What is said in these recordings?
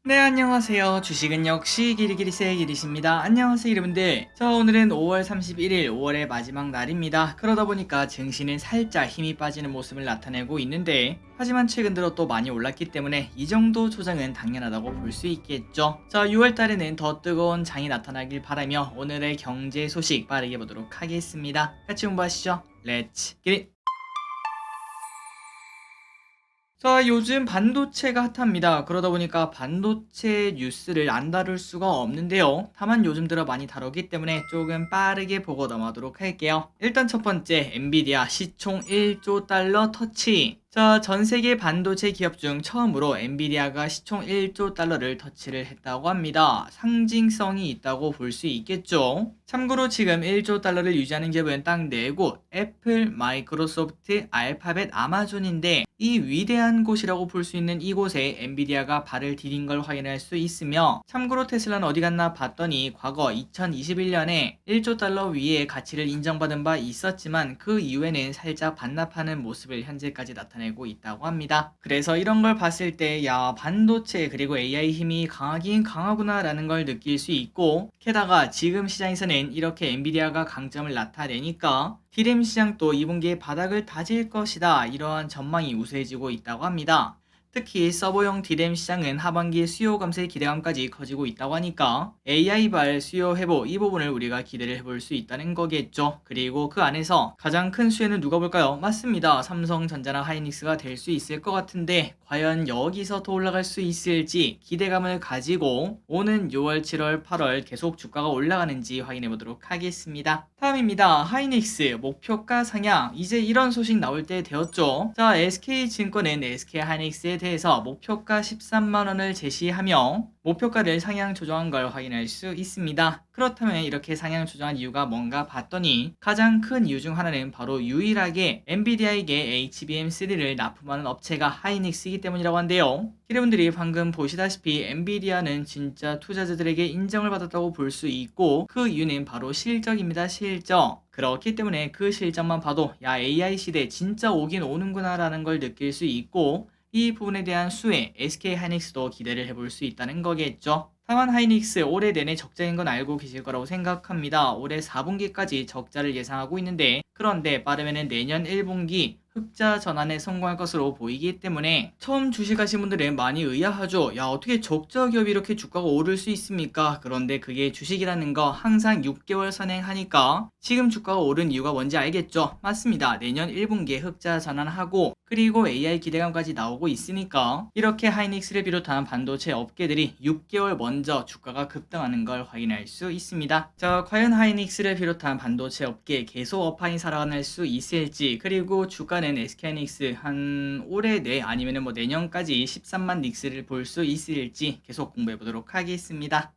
네, 안녕하세요. 주식은 역시 기리기리세의 기리십니다. 안녕하세요, 여러분들. 자, 오늘은 5월 31일, 5월의 마지막 날입니다. 그러다 보니까 증시는 살짝 힘이 빠지는 모습을 나타내고 있는데, 하지만 최근 들어 또 많이 올랐기 때문에 이 정도 조정은 당연하다고 볼 수 있겠죠. 자, 6월 달에는 더 뜨거운 장이 나타나길 바라며 오늘의 경제 소식 빠르게 보도록 하겠습니다. 같이 공부하시죠. 렛츠 기릿! 자, 요즘 반도체가 핫합니다. 그러다 보니까 반도체 뉴스를 안 다룰 수가 없는데요. 다만 요즘 들어 많이 다루기 때문에 조금 빠르게 보고 넘어가도록 할게요. 일단 첫 번째, 엔비디아 시총 1조 달러 터치. 자, 전 세계 반도체 기업 중 처음으로 엔비디아가 시총 1조 달러를 터치를 했다고 합니다. 상징성이 있다고 볼 수 있겠죠. 참고로 지금 1조 달러를 유지하는 기업은 딱 4곳, 애플, 마이크로소프트, 알파벳, 아마존인데 이 위대한 곳이라고 볼 수 있는 이곳에 엔비디아가 발을 디딘 걸 확인할 수 있으며, 참고로 테슬라는 어디 갔나 봤더니 과거 2021년에 1조 달러 위에 가치를 인정받은 바 있었지만 그 이후에는 살짝 반납하는 모습을 현재까지 나타내고 있다고 합니다. 그래서 이런 걸 봤을 때 야, 반도체 그리고 AI 힘이 강하긴 강하구나 라는 걸 느낄 수 있고, 게다가 지금 시장에서는 이렇게 엔비디아가 강점을 나타내니까 디램 시장도 2분기에 바닥을 다질 것이다, 이러한 전망이 우세해지고 있다고 합니다. 특히 서버용 디램 시장은 하반기 수요 감소의 기대감까지 커지고 있다고 하니까 AI발 수요 회복 이 부분을 우리가 기대를 해볼 수 있다는 거겠죠. 그리고 그 안에서 가장 큰 수혜는 누가 볼까요? 맞습니다. 삼성전자나 하이닉스가 될 수 있을 것 같은데 과연 여기서 더 올라갈 수 있을지 기대감을 가지고 오는 6월, 7월, 8월 계속 주가가 올라가는지 확인해 보도록 하겠습니다. 다음입니다. 하이닉스 목표가 상향. 이제 이런 소식 나올 때 되었죠. 자, SK증권은 SK하이닉스에 대해서 목표가 13만원을 제시하며 목표가를 상향 조정한 걸 확인할 수 있습니다. 그렇다면 이렇게 상향 조정한 이유가 뭔가 봤더니 가장 큰 이유 중 하나는 바로 유일하게 엔비디아에게 HBM3를 납품하는 업체가 하이닉스이기 때문이라고 한데요. 여러분들이 방금 보시다시피 엔비디아는 진짜 투자자들에게 인정을 받았다고 볼 수 있고, 그 이유는 바로 실적입니다. 실적. 그렇기 때문에 그 실적만 봐도 야, AI 시대 진짜 오긴 오는구나 라는 걸 느낄 수 있고, 이 부분에 대한 수혜 SK하이닉스도 기대를 해볼 수 있다는 거겠죠. 다만 하이닉스 올해 내내 적자인 건 알고 계실 거라고 생각합니다. 올해 4분기까지 적자를 예상하고 있는데, 그런데 빠르면 내년 1분기 흑자 전환에 성공할 것으로 보이기 때문에 처음 주식하신 분들은 많이 의아하죠. 야, 어떻게 적자 기업이 이렇게 주가가 오를 수 있습니까? 그런데 그게 주식이라는 거 항상 6개월 선행하니까 지금 주가가 오른 이유가 뭔지 알겠죠? 맞습니다. 내년 1분기에 흑자 전환하고 그리고 AI 기대감까지 나오고 있으니까 이렇게 하이닉스를 비롯한 반도체 업계들이 6개월 먼저 주가가 급등하는 걸 확인할 수 있습니다. 자, 과연 하이닉스를 비롯한 반도체 업계 계속 업황이 살아갈 수 있을지, 그리고 주가는 SK하이닉스 한 올해 내 아니면 내년까지 13만 닉스를 볼 수 있을지 계속 공부해 보도록 하겠습니다.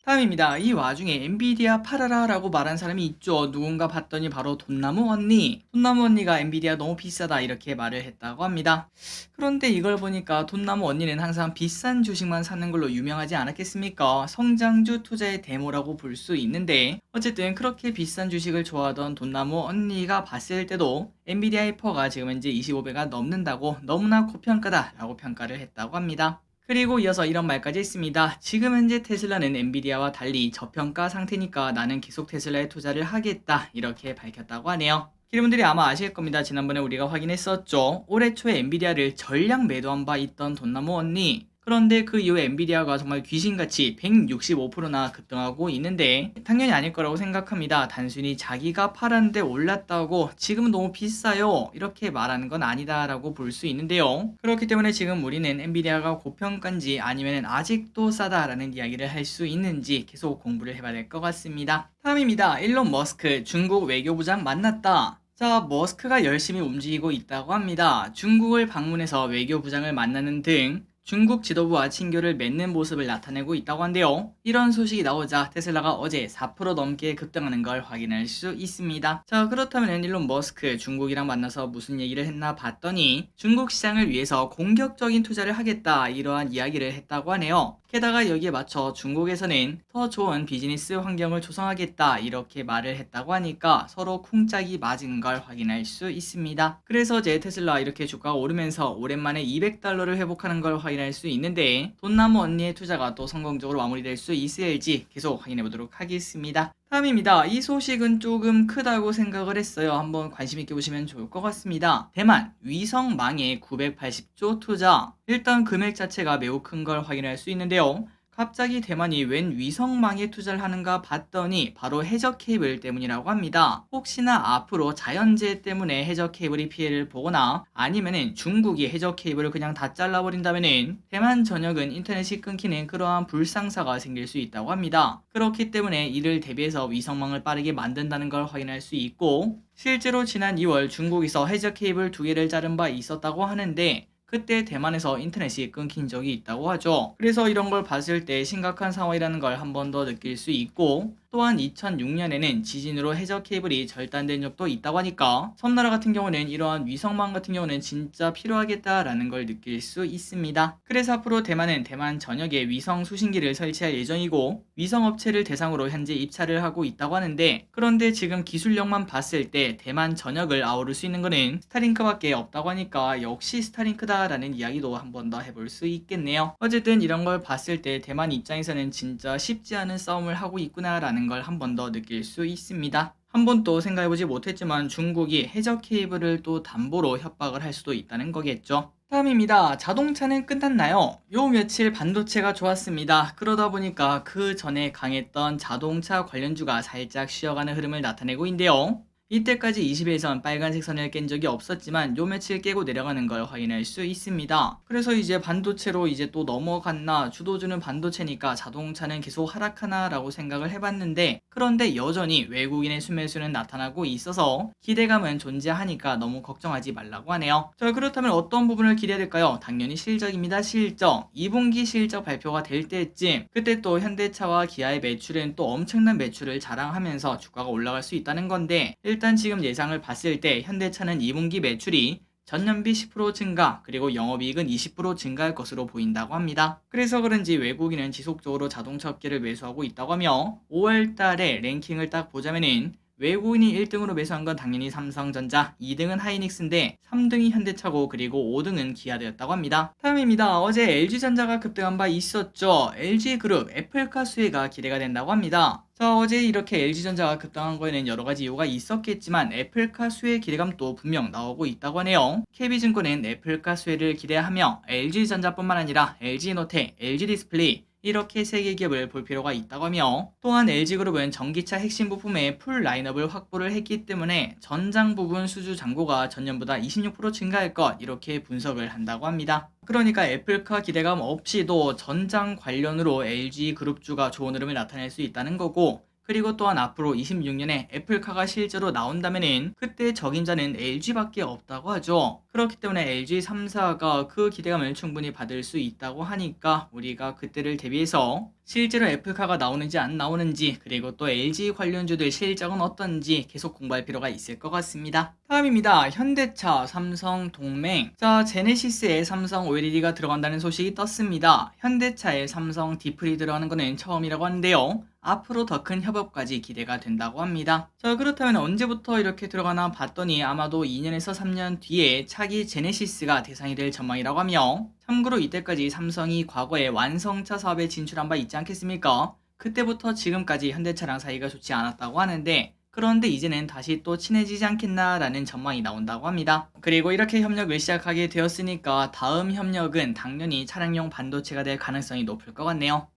다음입니다. 이 와중에 엔비디아 팔아라 라고 말한 사람이 있죠. 누군가 봤더니 바로 돈나무 언니. 돈나무 언니가 엔비디아 너무 비싸다 이렇게 말을 했다고 합니다. 그런데 이걸 보니까 돈나무 언니는 항상 비싼 주식만 사는 걸로 유명하지 않았겠습니까? 성장주 투자의 데모라고 볼 수 있는데, 어쨌든 그렇게 비싼 주식을 좋아하던 돈나무 언니가 봤을 때도 엔비디아의 퍼가 지금 현재 25배가 넘는다고 너무나 고평가다 라고 평가를 했다고 합니다. 그리고 이어서 이런 말까지 했습니다. 지금 현재 테슬라는 엔비디아와 달리 저평가 상태니까 나는 계속 테슬라에 투자를 하겠다, 이렇게 밝혔다고 하네요. 여러분들이 아마 아실 겁니다. 지난번에 우리가 확인했었죠. 올해 초에 엔비디아를 전량 매도한 바 있던 돈나무 언니. 그런데 그 이후에 엔비디아가 정말 귀신같이 165%나 급등하고 있는데 당연히 아닐 거라고 생각합니다. 단순히 자기가 팔았는데 올랐다고 지금은 너무 비싸요 이렇게 말하는 건 아니다 라고 볼 수 있는데요. 그렇기 때문에 지금 우리는 엔비디아가 고평가인지 아니면 아직도 싸다라는 이야기를 할 수 있는지 계속 공부를 해봐야 될 것 같습니다. 다음입니다. 일론 머스크 중국 외교부장 만났다. 자, 머스크가 열심히 움직이고 있다고 합니다. 중국을 방문해서 외교부장을 만나는 등 중국 지도부와 친교를 맺는 모습을 나타내고 있다고 한데요. 이런 소식이 나오자 테슬라가 어제 4% 넘게 급등하는 걸 확인할 수 있습니다. 자, 그렇다면 일론 머스크 중국이랑 만나서 무슨 얘기를 했나 봤더니 중국 시장을 위해서 공격적인 투자를 하겠다, 이러한 이야기를 했다고 하네요. 게다가 여기에 맞춰 중국에서는 더 좋은 비즈니스 환경을 조성하겠다 이렇게 말을 했다고 하니까 서로 쿵짝이 맞은 걸 확인할 수 있습니다. 그래서 제 테슬라 이렇게 주가가 오르면서 오랜만에 200달러를 회복하는 걸 확인할 수 있는데 돈나무 언니의 투자가 또 성공적으로 마무리될 수 있을지 계속 확인해 보도록 하겠습니다. 다음입니다. 이 소식은 조금 크다고 생각을 했어요. 한번 관심 있게 보시면 좋을 것 같습니다. 대만 위성망에 980조 투자. 일단 금액 자체가 매우 큰 걸 확인할 수 있는데요. 갑자기 대만이 웬 위성망에 투자를 하는가 봤더니 바로 해저 케이블 때문이라고 합니다. 혹시나 앞으로 자연재해 때문에 해저 케이블이 피해를 보거나 아니면은 중국이 해저 케이블을 그냥 다 잘라버린다면은 대만 전역은 인터넷이 끊기는 그러한 불상사가 생길 수 있다고 합니다. 그렇기 때문에 이를 대비해서 위성망을 빠르게 만든다는 걸 확인할 수 있고, 실제로 지난 2월 중국에서 해저 케이블 2개를 자른 바 있었다고 하는데 그때 대만에서 인터넷이 끊긴 적이 있다고 하죠. 그래서 이런 걸 봤을 때 심각한 상황이라는 걸 한 번 더 느낄 수 있고, 또한 2006년에는 지진으로 해저 케이블이 절단된 적도 있다고 하니까 섬나라 같은 경우는 이러한 위성망 같은 경우는 진짜 필요하겠다라는 걸 느낄 수 있습니다. 그래서 앞으로 대만은 대만 전역에 위성 수신기를 설치할 예정이고 위성업체를 대상으로 현재 입찰을 하고 있다고 하는데, 그런데 지금 기술력만 봤을 때 대만 전역을 아우를 수 있는 거는 스타링크밖에 없다고 하니까 역시 스타링크다라는 이야기도 한 번 더 해볼 수 있겠네요. 어쨌든 이런 걸 봤을 때 대만 입장에서는 진짜 쉽지 않은 싸움을 하고 있구나라는 걸 한 번 더 느낄 수 있습니다. 한 번도 생각해보지 못했지만 중국이 해저 케이블을 또 담보로 협박을 할 수도 있다는 거겠죠. 다음입니다. 자동차는 끝났나요? 요 며칠 반도체가 좋았습니다. 그러다 보니까 그 전에 강했던 자동차 관련주가 살짝 쉬어가는 흐름을 나타내고 있는데요. 이때까지 20일선 빨간색 선을 깬 적이 없었지만 요 며칠 깨고 내려가는 걸 확인할 수 있습니다. 그래서 이제 반도체로 이제 또 넘어갔나, 주도주는 반도체니까 자동차는 계속 하락하나 라고 생각을 해봤는데, 그런데 여전히 외국인의 순매수는 나타나고 있어서 기대감은 존재하니까 너무 걱정하지 말라고 하네요. 자, 그렇다면 어떤 부분을 기대해야 될까요? 당연히 실적입니다. 실적. 2분기 실적 발표가 될 때쯤 그때 또 현대차와 기아의 매출은 또 엄청난 매출을 자랑하면서 주가가 올라갈 수 있다는 건데, 일단 지금 예상을 봤을 때 현대차는 2분기 매출이 전년비 10% 증가, 그리고 영업이익은 20% 증가할 것으로 보인다고 합니다. 그래서 그런지 외국인은 지속적으로 자동차 업계를 매수하고 있다고 하며 5월 달에 랭킹을 딱 보자면은 외국인이 1등으로 매수한 건 당연히 삼성전자, 2등은 하이닉스인데 3등이 현대차고 그리고 5등은 기아되었다고 합니다. 다음입니다. 어제 LG전자가 급등한 바 있었죠. LG그룹 애플카 수혜가 기대가 된다고 합니다. 자, 어제 이렇게 LG전자가 급등한 거에는 여러가지 이유가 있었겠지만 애플카 수혜 기대감도 분명 나오고 있다고 하네요. KB증권은 애플카 수혜를 기대하며 LG전자뿐만 아니라 LG노텍, LG디스플레이 이렇게 3개 기업을 볼 필요가 있다고 하며, 또한 LG그룹은 전기차 핵심 부품의 풀 라인업을 확보를 했기 때문에 전장 부분 수주 잔고가 전년보다 26% 증가할 것, 이렇게 분석을 한다고 합니다. 그러니까 애플카 기대감 없이도 전장 관련으로 LG그룹주가 좋은 흐름을 나타낼 수 있다는 거고, 그리고 또한 앞으로 26년에 애플카가 실제로 나온다면은 그때 적임자는 LG밖에 없다고 하죠. 그렇기 때문에 LG 3사가 그 기대감을 충분히 받을 수 있다고 하니까 우리가 그때를 대비해서 실제로 애플카가 나오는지 안 나오는지, 그리고 또 LG 관련주들 실적은 어떤지 계속 공부할 필요가 있을 것 같습니다. 다음입니다. 현대차, 삼성 동맹. 자, 제네시스에 삼성 OLED가 들어간다는 소식이 떴습니다. 현대차에 삼성 디플이 들어가는 거는 처음이라고 하는데요. 앞으로 더 큰 협업까지 기대가 된다고 합니다. 자, 그렇다면 언제부터 이렇게 들어가나 봤더니 아마도 2년에서 3년 뒤에 차기 제네시스가 대상이 될 전망이라고 하며, 참고로 이때까지 삼성이 과거에 완성차 사업에 진출한 바 있지 않겠습니까? 그때부터 지금까지 현대차랑 사이가 좋지 않았다고 하는데, 그런데 이제는 다시 또 친해지지 않겠나라는 전망이 나온다고 합니다. 그리고 이렇게 협력을 시작하게 되었으니까 다음 협력은 당연히 차량용 반도체가 될 가능성이 높을 것 같네요.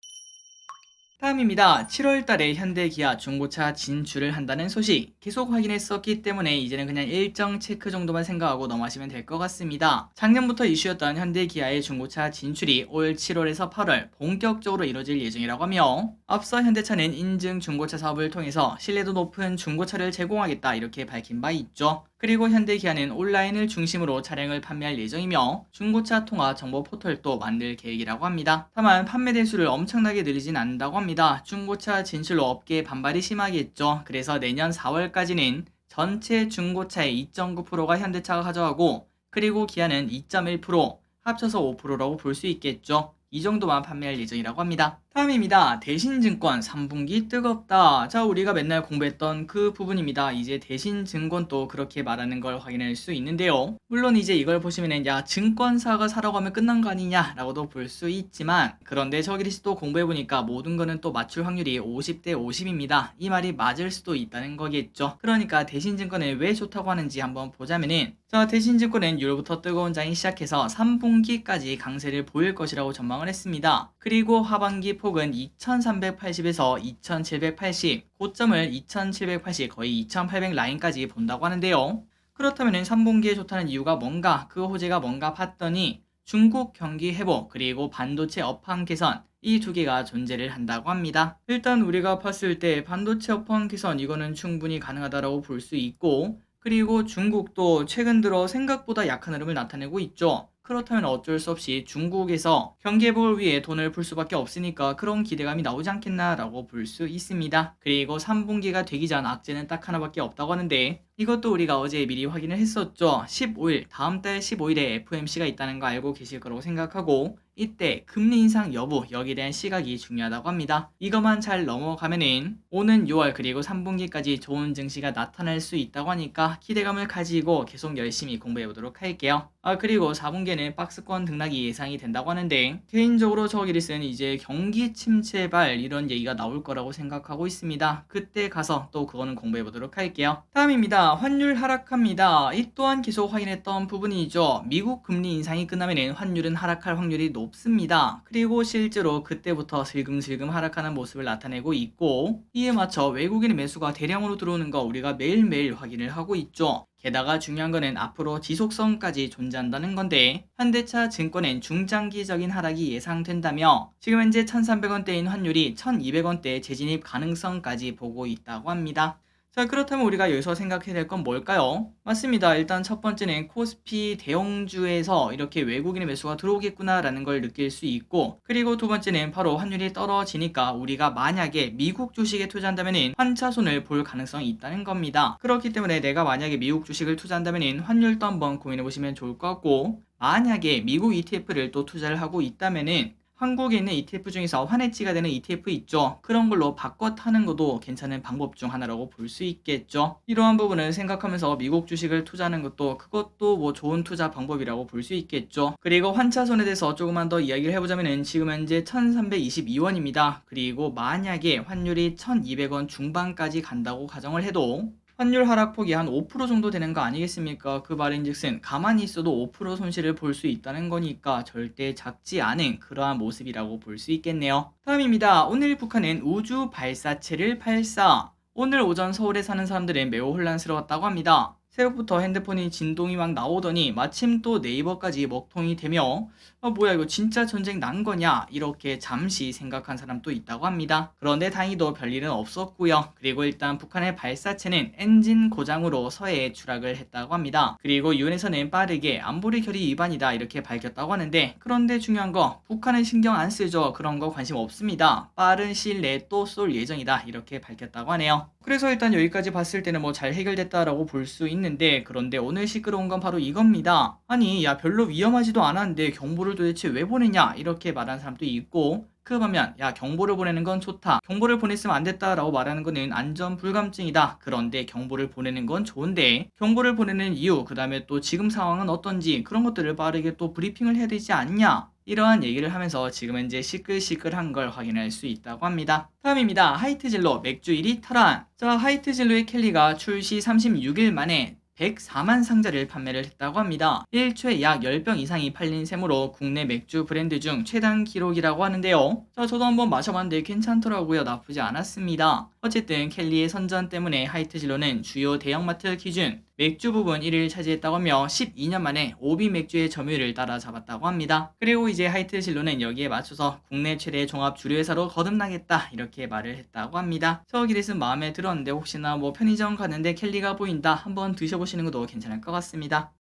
다음입니다. 7월 달에 현대 기아 중고차 진출을 한다는 소식 계속 확인했었기 때문에 이제는 그냥 일정 체크 정도만 생각하고 넘어가시면 될 것 같습니다. 작년부터 이슈였던 현대 기아의 중고차 진출이 올 7월에서 8월 본격적으로 이뤄질 예정이라고 하며, 앞서 현대차는 인증 중고차 사업을 통해서 신뢰도 높은 중고차를 제공하겠다 이렇게 밝힌 바 있죠. 그리고 현대기아는 온라인을 중심으로 차량을 판매할 예정이며 중고차 통화 정보 포털도 만들 계획이라고 합니다. 다만 판매 대수를 엄청나게 늘리진 않는다고 합니다. 중고차 진출로 업계의 반발이 심하겠죠. 그래서 내년 4월까지는 전체 중고차의 2.9%가 현대차가 가져가고, 그리고 기아는 2.1%, 합쳐서 5%라고 볼 수 있겠죠. 이 정도만 판매할 예정이라고 합니다. 다음입니다. 대신증권 3분기 뜨겁다. 자, 우리가 맨날 공부했던 그 부분입니다. 이제 대신증권도 그렇게 말하는 걸 확인할 수 있는데요. 물론 이제 이걸 보시면은 야, 증권사가 사라고 하면 끝난 거 아니냐 라고도 볼 수 있지만, 그런데 저기서 또 공부해보니까 모든 거는 또 맞출 확률이 50대 50입니다. 이 말이 맞을 수도 있다는 거겠죠. 그러니까 대신증권을 왜 좋다고 하는지 한번 보자면은, 자, 대신증권은 6월부터 뜨거운 장이 시작해서 3분기까지 강세를 보일 것이라고 전망을 했습니다. 그리고 하반기 폭은 2380에서 2780, 고점을 2780, 거의 2800 라인까지 본다고 하는데요. 그렇다면 3분기에 좋다는 이유가 뭔가, 그 호재가 뭔가 봤더니 중국 경기 회복, 그리고 반도체 업황 개선, 이 두 개가 존재를 한다고 합니다. 일단 우리가 봤을 때 반도체 업황 개선, 이거는 충분히 가능하다고 볼 수 있고, 그리고 중국도 최근 들어 생각보다 약한 흐름을 나타내고 있죠. 그렇다면 어쩔 수 없이 중국에서 경기 회복을 위해 돈을 풀 수밖에 없으니까 그런 기대감이 나오지 않겠나라고 볼 수 있습니다. 그리고 3분기가 되기 전 악재는 딱 하나밖에 없다고 하는데, 이것도 우리가 어제 미리 확인을 했었죠. 15일, 다음 달 15일에 FOMC가 있다는 거 알고 계실 거라고 생각하고, 이때 금리 인상 여부, 여기에 대한 시각이 중요하다고 합니다. 이것만 잘 넘어가면은 오는 6월 그리고 3분기까지 좋은 증시가 나타날 수 있다고 하니까 기대감을 가지고 계속 열심히 공부해 보도록 할게요. 그리고 4분기에는 박스권 등락이 예상이 된다고 하는데, 개인적으로 저 기리스는 이제 경기 침체발 이런 얘기가 나올 거라고 생각하고 있습니다. 그때 가서 또 그거는 공부해 보도록 할게요. 다음입니다. 환율 하락합니다. 이 또한 계속 확인했던 부분이죠. 미국 금리 인상이 끝나면 환율은 하락할 확률이 높습니다. 그리고 실제로 그때부터 슬금슬금 하락하는 모습을 나타내고 있고, 이에 맞춰 외국인 매수가 대량으로 들어오는 거 우리가 매일매일 확인을 하고 있죠. 게다가 중요한 거는 앞으로 지속성까지 존재한다는 건데, 현대차 증권엔 중장기적인 하락이 예상된다며 지금 현재 1300원대인 환율이 1200원대 재진입 가능성까지 보고 있다고 합니다. 자, 그렇다면 우리가 여기서 생각해야 될 건 뭘까요? 맞습니다. 일단 첫 번째는 코스피 대형주에서 이렇게 외국인의 매수가 들어오겠구나라는 걸 느낄 수 있고, 그리고 두 번째는 바로 환율이 떨어지니까 우리가 만약에 미국 주식에 투자한다면 환차손을 볼 가능성이 있다는 겁니다. 그렇기 때문에 내가 만약에 미국 주식을 투자한다면 환율도 한번 고민해 보시면 좋을 것 같고, 만약에 미국 ETF를 또 투자를 하고 있다면은 한국에 있는 ETF 중에서 환해지가 되는 ETF 있죠. 그런 걸로 바꿔 타는 것도 괜찮은 방법 중 하나라고 볼 수 있겠죠. 이러한 부분을 생각하면서 미국 주식을 투자하는 것도, 그것도 뭐 좋은 투자 방법이라고 볼 수 있겠죠. 그리고 환차손에 대해서 조금만 더 이야기를 해보자면은 지금 현재 1322원입니다. 그리고 만약에 환율이 1200원 중반까지 간다고 가정을 해도 환율 하락폭이 한 5% 정도 되는 거 아니겠습니까? 그 말인즉슨 가만히 있어도 5% 손실을 볼 수 있다는 거니까 절대 작지 않은 그러한 모습이라고 볼 수 있겠네요. 다음입니다. 오늘 북한은 우주 발사체를 발사. 오늘 오전 서울에 사는 사람들은 매우 혼란스러웠다고 합니다. 새벽부터 핸드폰이 진동이 막 나오더니 마침 또 네이버까지 먹통이 되며 뭐야 이거 진짜 전쟁 난 거냐 이렇게 잠시 생각한 사람도 있다고 합니다. 그런데 다행히도 별일은 없었고요. 그리고 일단 북한의 발사체는 엔진 고장으로 서해에 추락을 했다고 합니다. 그리고 유엔에서는 빠르게 안보리 결의 위반이다 이렇게 밝혔다고 하는데, 그런데 중요한 거 북한은 신경 안 쓰죠. 그런 거 관심 없습니다. 빠른 시일 내에 또 쏠 예정이다 이렇게 밝혔다고 하네요. 그래서 일단 여기까지 봤을 때는 뭐 잘 해결됐다라고 볼 수 있는데, 그런데 오늘 시끄러운 건 바로 이겁니다. 아니 야 별로 위험하지도 않았는데 경보를 도대체 왜 보내냐 이렇게 말하는 사람도 있고, 그 반면 야 경보를 보내는 건 좋다, 경보를 보냈으면 안 됐다라고 말하는 거는 안전 불감증이다. 그런데 경보를 보내는 건 좋은데 경보를 보내는 이유, 그 다음에 또 지금 상황은 어떤지 그런 것들을 빠르게 또 브리핑을 해야 되지 않냐, 이러한 얘기를 하면서 지금 현재 시끌시끌한 걸 확인할 수 있다고 합니다. 다음입니다. 하이트진로 맥주 1위 탈환. 자, 하이트진로의 켈리가 출시 36일 만에 104만 상자를 판매를 했다고 합니다. 1초에 약 10병 이상이 팔린 셈으로 국내 맥주 브랜드 중 최단 기록이라고 하는데요. 자, 저도 한번 마셔봤는데 괜찮더라고요. 나쁘지 않았습니다. 어쨌든 켈리의 선전 때문에 하이트진로는 주요 대형마트 기준 맥주 부분 1위를 차지했다고 하며 12년 만에 오비 맥주의 점유율을 따라잡았다고 합니다. 그리고 이제 하이트진로는 여기에 맞춰서 국내 최대 종합 주류회사로 거듭나겠다 이렇게 말을 했다고 합니다. 저 기릿은 마음에 들었는데 혹시나 뭐 편의점 가는데 켈리가 보인다 한번 드셔보시는 것도 괜찮을 것 같습니다.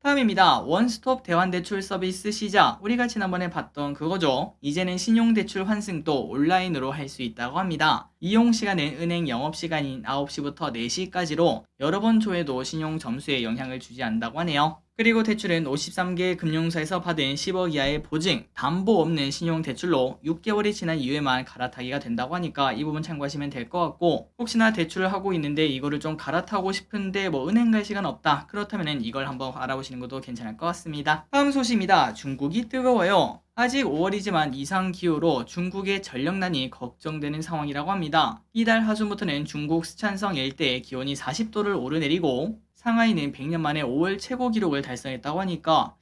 다음입니다. 원스톱 대환대출 서비스 시작. 우리가 지난번에 봤던 그거죠. 이제는 신용대출 환승도 온라인으로 할 수 있다고 합니다. 이용시간은 은행 영업시간인 9시부터 4시까지로 여러 번 조회도 신용점수에 영향을 주지 않는다고 하네요. 그리고 대출은 53개 금융사에서 받은 10억 이하의 보증, 담보 없는 신용대출로 6개월이 지난 이후에만 갈아타기가 된다고 하니까 이 부분 참고하시면 될 것 같고, 혹시나 대출을 하고 있는데 이거를 좀 갈아타고 싶은데 은행 갈 시간 없다, 그렇다면 이걸 한번 알아보시는 것도 괜찮을 것 같습니다. 다음 소식입니다. 중국이 뜨거워요. 아직 5월이지만 이상 기후로 중국의 전력난이 걱정되는 상황이라고 합니다. 이달 하순부터는 중국 스촨성 일대의 기온이 40도를 오르내리고 상하이는 100년 만에 5월 최고 기록을 달성했다고 하니까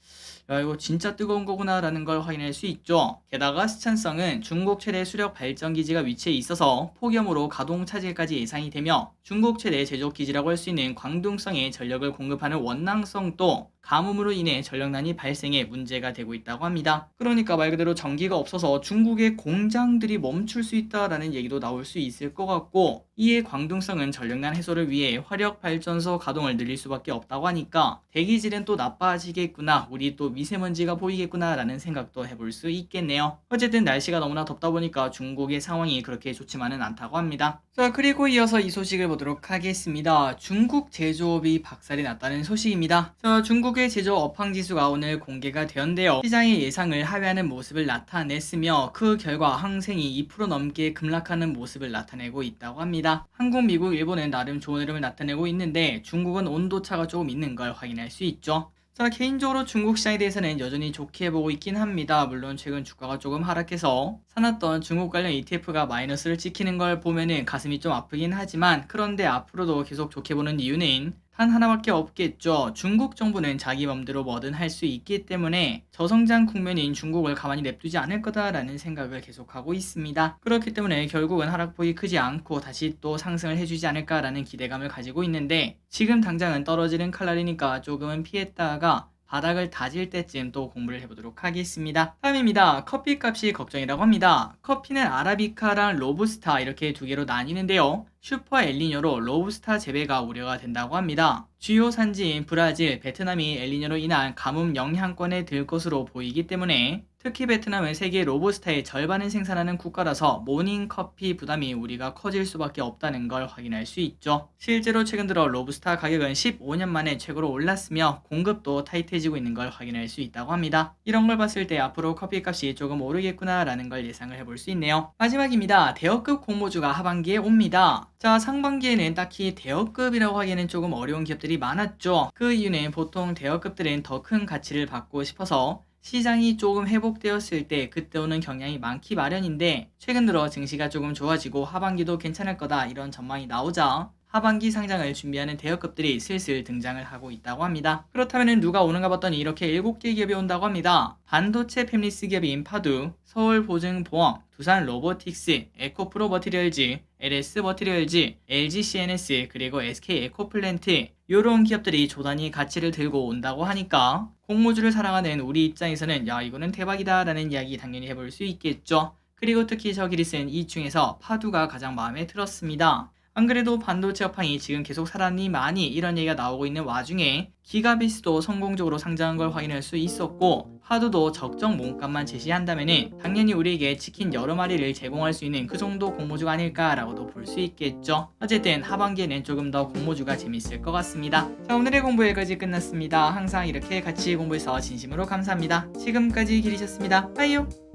야, 이거 진짜 뜨거운 거구나 라는 걸 확인할 수 있죠. 게다가 스촨성은 중국 최대 수력 발전 기지가 위치해 있어서 폭염으로 가동 차질까지 예상이 되며, 중국 최대 제조업 기지라고 할 수 있는 광둥성에 전력을 공급하는 원낭성도 가뭄으로 인해 전력난이 발생해 문제가 되고 있다고 합니다. 그러니까 말 그대로 전기가 없어서 중국의 공장들이 멈출 수 있다라는 얘기도 나올 수 있을 것 같고, 이에 광둥성은 전력난 해소를 위해 화력 발전소 가동을 늘릴 수밖에 없다고 하니까 대기질은 또 나빠지겠구나, 우리 또 미세먼지가 보이겠구나 라는 생각도 해볼 수 있겠네요. 어쨌든 날씨가 너무나 덥다 보니까 중국의 상황이 그렇게 좋지만은 않다고 합니다. 자, 그리고 이어서 이 소식을 보도록 하겠습니다. 중국 제조업이 박살이 났다는 소식입니다. 자, 중국의 제조업 업황지수가 오늘 공개가 되었는데요. 시장의 예상을 하회하는 모습을 나타냈으며 그 결과 항생이 2% 넘게 급락하는 모습을 나타내고 있다고 합니다. 한국, 미국, 일본은 나름 좋은 흐름을 나타내고 있는데 중국은 온도차가 조금 있는 걸 확인할 수 있죠. 자, 개인적으로 중국 시장에 대해서는 여전히 좋게 보고 있긴 합니다. 물론 최근 주가가 조금 하락해서 사놨던 중국 관련 ETF가 마이너스를 찍히는 걸 보면은 가슴이 좀 아프긴 하지만, 그런데 앞으로도 계속 좋게 보는 이유는 단 하나밖에 없겠죠. 중국 정부는 자기 맘대로 뭐든 할 수 있기 때문에 저성장 국면인 중국을 가만히 냅두지 않을 거다라는 생각을 계속하고 있습니다. 그렇기 때문에 결국은 하락폭이 크지 않고 다시 또 상승을 해주지 않을까라는 기대감을 가지고 있는데, 지금 당장은 떨어지는 칼날이니까 조금은 피했다가 바닥을 다질 때쯤 또 공부를 해보도록 하겠습니다. 다음입니다. 커피 값이 걱정이라고 합니다. 커피는 아라비카랑 로부스타 이렇게 두 개로 나뉘는데요. 슈퍼 엘니뇨로 로부스타 재배가 우려가 된다고 합니다. 주요 산지인 브라질, 베트남이 엘니뇨로 인한 가뭄 영향권에 들 것으로 보이기 때문에 특히 베트남은 세계 로부스타의 절반을 생산하는 국가라서 모닝커피 부담이 우리가 커질 수밖에 없다는 걸 확인할 수 있죠. 실제로 최근 들어 로부스타 가격은 15년 만에 최고로 올랐으며 공급도 타이트해지고 있는 걸 확인할 수 있다고 합니다. 이런 걸 봤을 때 앞으로 커피값이 조금 오르겠구나 라는 걸 예상을 해볼 수 있네요. 마지막입니다. 대여급 공모주가 하반기에 옵니다. 자, 상반기에는 딱히 대여급이라고 하기에는 조금 어려운 기업들이 많았죠. 그 이유는 보통 대여급들은 더 큰 가치를 받고 싶어서 시장이 조금 회복되었을 때 그때 오는 경향이 많기 마련인데, 최근 들어 증시가 조금 좋아지고 하반기도 괜찮을 거다 이런 전망이 나오자 하반기 상장을 준비하는 대여급들이 슬슬 등장을 하고 있다고 합니다. 그렇다면 누가 오는가 봤더니 이렇게 7개 기업이 온다고 합니다. 반도체 팹리스 기업인 파두, 서울보증보험, 두산로보틱스, 에코프로 머티리얼즈, LS 머티리얼즈, LG CNS, 그리고 SK 에코플랜트, 이런 기업들이 조단위 가치를 들고 온다고 하니까 공모주를 사랑하는 우리 입장에서는 야, 이거는 대박이다 라는 이야기 당연히 해볼 수 있겠죠. 그리고 특히 저기리 쓴 이 중에서 파두가 가장 마음에 들었습니다. 안 그래도 반도체 업황이 지금 계속 사람이 많이 이런 얘기가 나오고 있는 와중에 기가비스도 성공적으로 상장한 걸 확인할 수 있었고, 파두도 적정 몸값만 제시한다면 당연히 우리에게 치킨 여러 마리를 제공할 수 있는 그 정도 공모주가 아닐까라고도 볼 수 있겠죠. 어쨌든 하반기에는 조금 더 공모주가 재밌을 것 같습니다. 자, 오늘의 공부 여기까지 끝났습니다. 항상 이렇게 같이 공부해서 진심으로 감사합니다. 지금까지 기리셨습니다. 빠이요.